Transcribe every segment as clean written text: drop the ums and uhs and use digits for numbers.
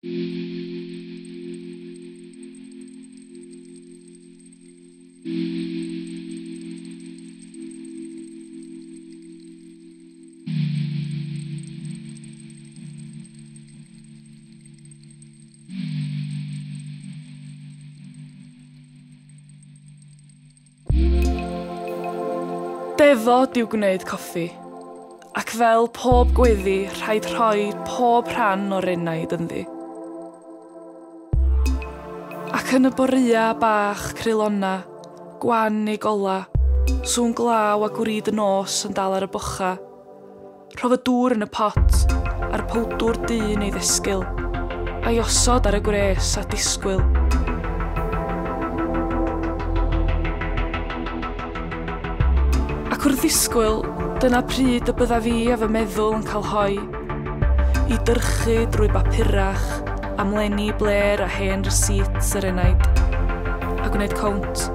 Defod yw gwneud coffi, ac fel pob gweddi rhaid rhoi pob rhan o'r enaid ynddi. Ac yn y borea bach crylona, gwan neu gola, sŵn glaw a gwrid y nos yn dal ar y bocha, rhof y dŵr yn y pot a'r powdwr dyn ei ddisgyl, a'i osod ar y gwres a disgwyl. Ac wrth ddisgwyl, dyna pryd y bydda fi a fy meddwl yn cael hoi, i dyrchu drwy bapurach, amlenni bler a hen receipts yr enaid, a gwneud count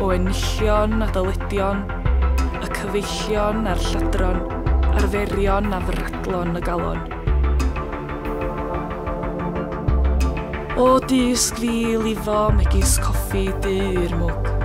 o enillion a dyledion, y cyfeillion a'r lladron, arferion a fradlon y galon. O disg fi lifo megis coffi dy i'r mwg.